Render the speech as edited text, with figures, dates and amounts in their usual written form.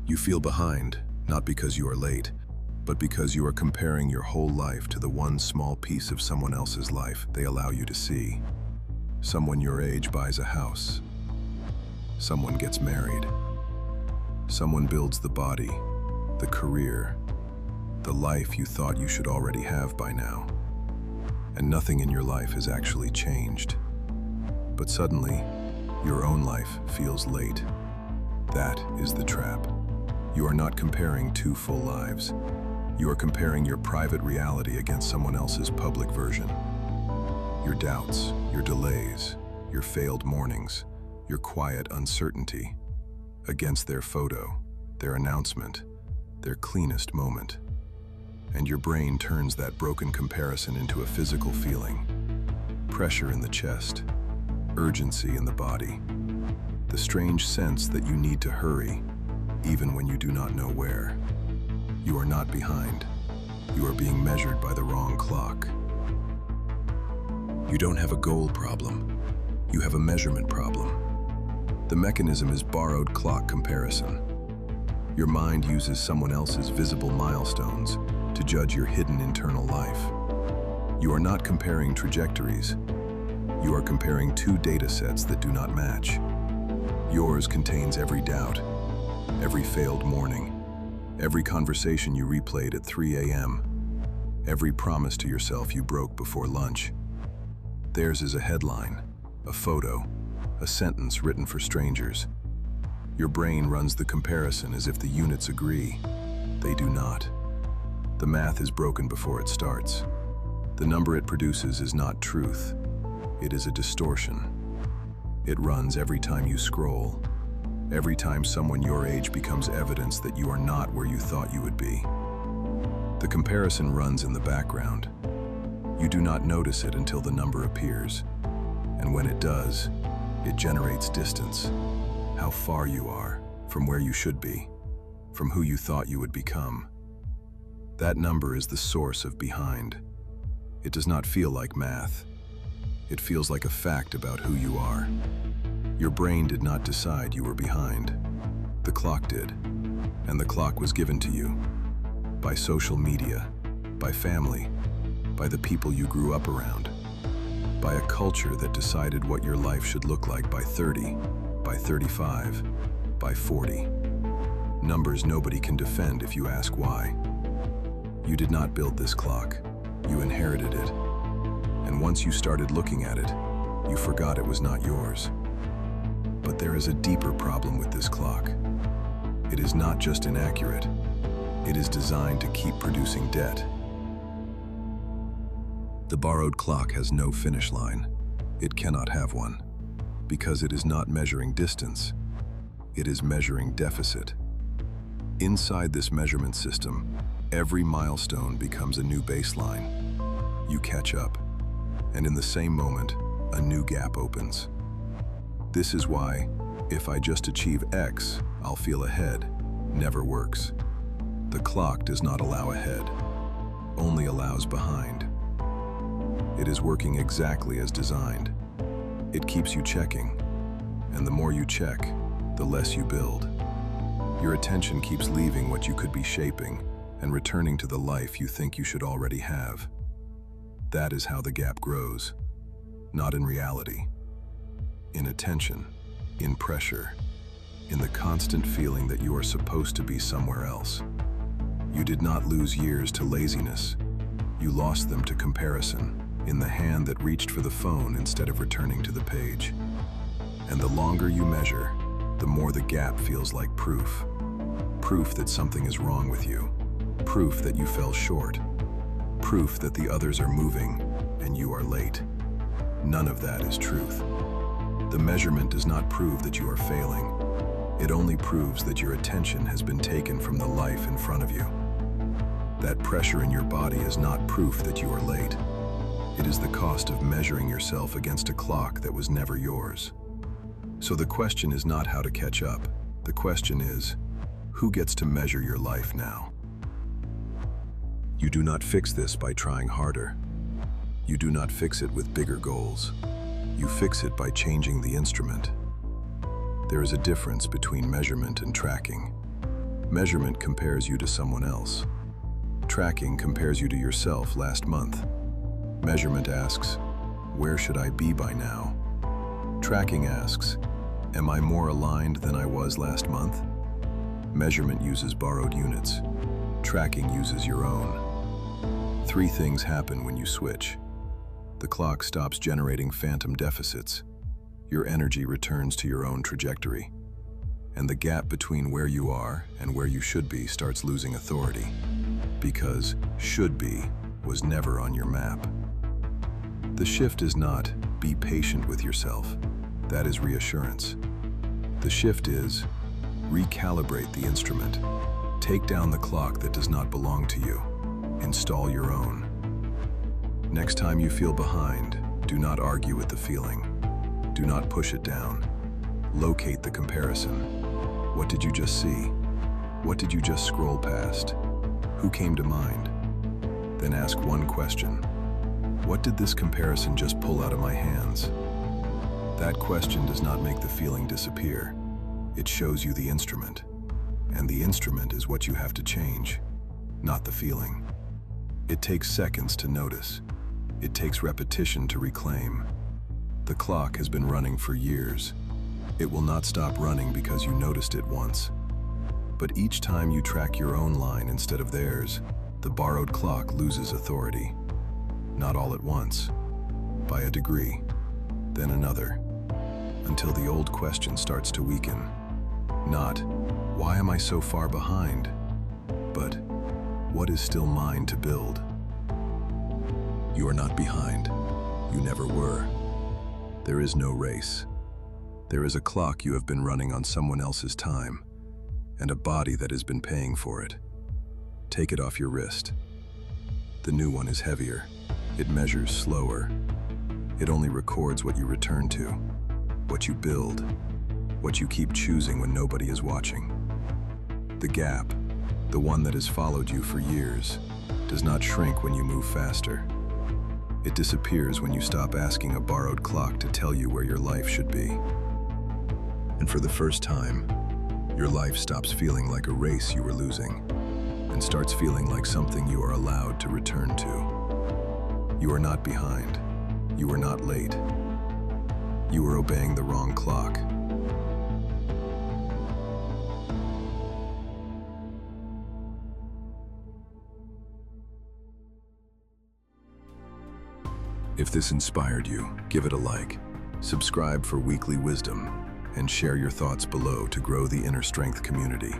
You feel behind, not because you are late, but because you are comparing your whole life to the one small piece of someone else's life they allow you to see. Someone your age buys a house. Someone gets married. Someone builds the body, the career, the life you thought you should already have by now. And nothing in your life has actually changed. But suddenly, your own life feels late. That is the trap. You are not comparing two full lives. You are comparing your private reality against someone else's public version. Your doubts, your delays, your failed mornings, your quiet uncertainty, against their photo, their announcement, their cleanest moment. And your brain turns that broken comparison into a physical feeling. Pressure in the chest, urgency in the body, the strange sense that you need to hurry, even when you do not know where. You are not behind. You are being measured by the wrong clock. You don't have a goal problem. You have a measurement problem. The mechanism is borrowed clock comparison. Your mind uses someone else's visible milestones to judge your hidden internal life. You are not comparing trajectories. You are comparing two data sets that do not match. Yours contains every doubt, every failed morning, every conversation you replayed at 3 a.m., every promise to yourself you broke before lunch. Theirs is a headline, a photo, a sentence written for strangers. Your brain runs the comparison as if the units agree. They do not. The math is broken before it starts. The number it produces is not truth. It is a distortion. It runs every time you scroll, every time someone your age becomes evidence that you are not where you thought you would be. The comparison runs in the background. You do not notice it until the number appears. And when it does, it generates distance. How far you are from where you should be, from who you thought you would become. That number is the source of behind. It does not feel like math. It feels like a fact about who you are. Your brain did not decide you were behind. The clock did. And the clock was given to you. By social media, by family, by the people you grew up around, by a culture that decided what your life should look like by 30, by 35, by 40. Numbers nobody can defend if you ask why. You did not build this clock. You inherited it. And once you started looking at it, you forgot it was not yours. But there is a deeper problem with this clock. It is not just inaccurate. It is designed to keep producing debt. The borrowed clock has no finish line. It cannot have one, because it is not measuring distance. It is measuring deficit. Inside this measurement system, every milestone becomes a new baseline. You catch up, and in the same moment, a new gap opens. This is why, if I just achieve X, I'll feel ahead, never works. The clock does not allow ahead, only allows behind. It is working exactly as designed. It keeps you checking, and the more you check, the less you build. Your attention keeps leaving what you could be shaping and returning to the life you think you should already have. That is how the gap grows, not in reality. In attention, in pressure, in the constant feeling that you are supposed to be somewhere else. You did not lose years to laziness. You lost them to comparison, in the hand that reached for the phone instead of returning to the page. And the longer you measure, the more the gap feels like proof. Proof that something is wrong with you. Proof that you fell short. Proof that the others are moving and you are late. None of that is truth. The measurement does not prove that you are failing. It only proves that your attention has been taken from the life in front of you. That pressure in your body is not proof that you are late. It is the cost of measuring yourself against a clock that was never yours. So the question is not how to catch up. The question is, who gets to measure your life now? You do not fix this by trying harder. You do not fix it with bigger goals. You fix it by changing the instrument. There is a difference between measurement and tracking. Measurement compares you to someone else. Tracking compares you to yourself last month. Measurement asks, where should I be by now? Tracking asks, am I more aligned than I was last month? Measurement uses borrowed units. Tracking uses your own. 3 things happen when you switch. The clock stops generating phantom deficits. Your energy returns to your own trajectory. And the gap between where you are and where you should be starts losing authority. Because should be was never on your map. The shift is not be patient with yourself. That is reassurance. The shift is recalibrate the instrument. Take down the clock that does not belong to you. Install your own. Next time you feel behind, do not argue with the feeling. Do not push it down. Locate the comparison. What did you just see? What did you just scroll past? Who came to mind? Then ask one question. What did this comparison just pull out of my hands? That question does not make the feeling disappear. It shows you the instrument. And the instrument is what you have to change, not the feeling. It takes seconds to notice. It takes repetition to reclaim. The clock has been running for years. It will not stop running because you noticed it once. But each time you track your own line instead of theirs, the borrowed clock loses authority. Not all at once, by a degree, then another, until the old question starts to weaken. Not, why am I so far behind? But, what is still mine to build? You are not behind. You never were. There is no race. There is a clock you have been running on someone else's time, and a body that has been paying for it. Take it off your wrist. The new one is heavier. It measures slower. It only records what you return to, what you build, what you keep choosing when nobody is watching. The gap, the one that has followed you for years, does not shrink when you move faster. It disappears when you stop asking a borrowed clock to tell you where your life should be. And for the first time, your life stops feeling like a race you were losing and starts feeling like something you are allowed to return to. You are not behind. You are not late. You are obeying the wrong clock. If this inspired you, give it a like, subscribe for weekly wisdom, and share your thoughts below to grow the inner strength community.